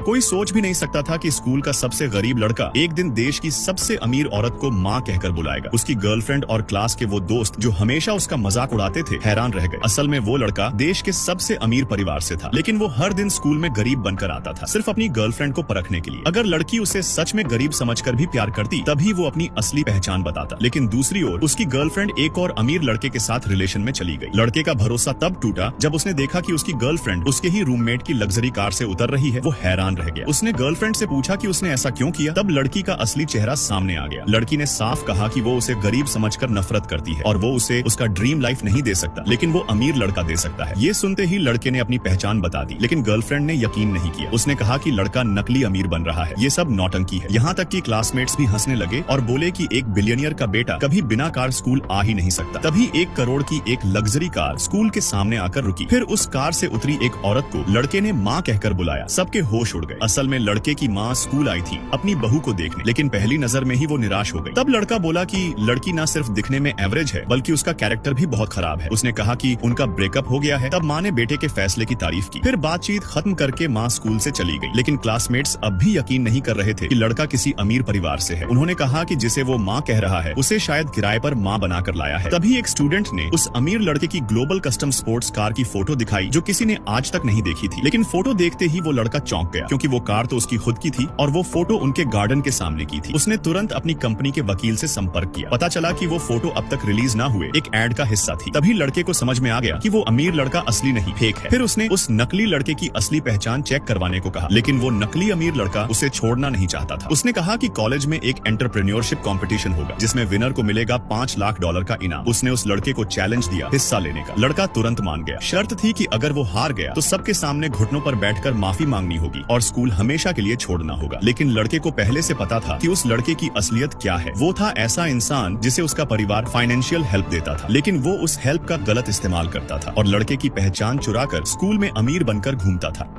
कोई सोच भी नहीं सकता था कि स्कूल का सबसे गरीब लड़का एक दिन देश की सबसे अमीर औरत को माँ कहकर बुलाएगा। उसकी गर्लफ्रेंड और क्लास के वो दोस्त जो हमेशा उसका मजाक उड़ाते थे हैरान रह गए। असल में वो लड़का देश के सबसे अमीर परिवार से था, लेकिन वो हर दिन स्कूल में गरीब बनकर आता था, सिर्फ अपनी गर्लफ्रेंड को परखने के लिए। अगर लड़की उसे सच में गरीब समझकर भी प्यार करती तभी वो अपनी असली पहचान बताता। लेकिन दूसरी ओर उसकी गर्लफ्रेंड एक और अमीर लड़के के साथ रिलेशन में चली गई। लड़के का भरोसा तब टूटा जब उसने देखा कि उसकी गर्लफ्रेंड उसके ही रूममेट की लग्जरी कार से उतर रही है। वो हैरान रह गया। उसने गर्लफ्रेंड से पूछा कि उसने ऐसा क्यों किया। तब लड़की का असली चेहरा सामने आ गया। लड़की ने साफ कहा कि वो उसे गरीब समझकर नफरत करती है और वो उसे उसका ड्रीम लाइफ नहीं दे सकता, लेकिन वो अमीर लड़का दे सकता है। ये सुनते ही लड़के ने अपनी पहचान बता दी, लेकिन गर्लफ्रेंड ने यकीन नहीं किया। उसने कहा कि लड़का नकली अमीर बन रहा है, ये सब नौटंकी है। यहाँ तक कि क्लासमेट्स भी हंसने लगे और बोले कि एक बिलियनियर का बेटा कभी बिना कार स्कूल आ ही नहीं सकता। तभी 1 करोड़ की एक लग्जरी कार स्कूल के सामने आकर रुकी। फिर उस कार से उतरी एक औरत को लड़के ने माँ कहकर बुलाया। सबके होश उड़ गए। असल में लड़के की माँ स्कूल आई थी अपनी बहू को देखने, लेकिन पहली नजर में ही वो निराश हो गई। तब लड़का बोला कि लड़की न सिर्फ दिखने में एवरेज है बल्कि उसका कैरेक्टर भी बहुत खराब है। उसने कहा कि उनका ब्रेकअप हो गया है। तब माँ ने बेटे के फैसले की तारीफ की। फिर बातचीत खत्म करके माँ स्कूल से चली गई, लेकिन क्लासमेट्स अब भी यकीन नहीं कर रहे थे कि लड़का किसी अमीर परिवार से है। उन्होंने कहा कि जिसे वो माँ कह रहा है उसे शायद किराए पर माँ बनाकर लाया है। तभी एक स्टूडेंट ने उस अमीर लड़के की ग्लोबल कस्टम स्पोर्ट्स कार की फोटो दिखाई जो किसी ने आज तक नहीं देखी थी। लेकिन फोटो देखते ही वो लड़का चौंक गया, क्योंकि वो कार तो उसकी खुद की थी और वो फोटो उनके गार्डन के सामने की थी। उसने तुरंत अपनी कंपनी के वकील से संपर्क किया। पता चला कि वो फोटो अब तक रिलीज ना हुए एक एड का हिस्सा थी। तभी लड़के को समझ में आ गया कि वो अमीर लड़का असली नहीं, फेक है। फिर उसने उस नकली लड़के की असली पहचान चेक करवाने को कहा, लेकिन वो नकली अमीर लड़का उसे छोड़ना नहीं चाहता था। उसने कहा कि कॉलेज में एक एंटरप्रेन्योरशिप कंपटीशन होगा जिसमें विनर को मिलेगा $5 लाख का इनाम। उसने उस लड़के को चैलेंज दिया हिस्सा लेने का। लड़का तुरंत मान गया। शर्त थी कि अगर वो हार गया तो सबके सामने घुटनों पर बैठकर माफी मांगनी होगी और स्कूल हमेशा के लिए छोड़ना होगा। लेकिन लड़के को पहले से पता था कि उस लड़के की असलियत क्या है। वो था ऐसा इंसान जिसे उसका परिवार फाइनेंशियल हेल्प देता था, लेकिन वो उस हेल्प का गलत इस्तेमाल करता था और लड़के की पहचान चुराकर स्कूल में अमीर बनकर घूमता था।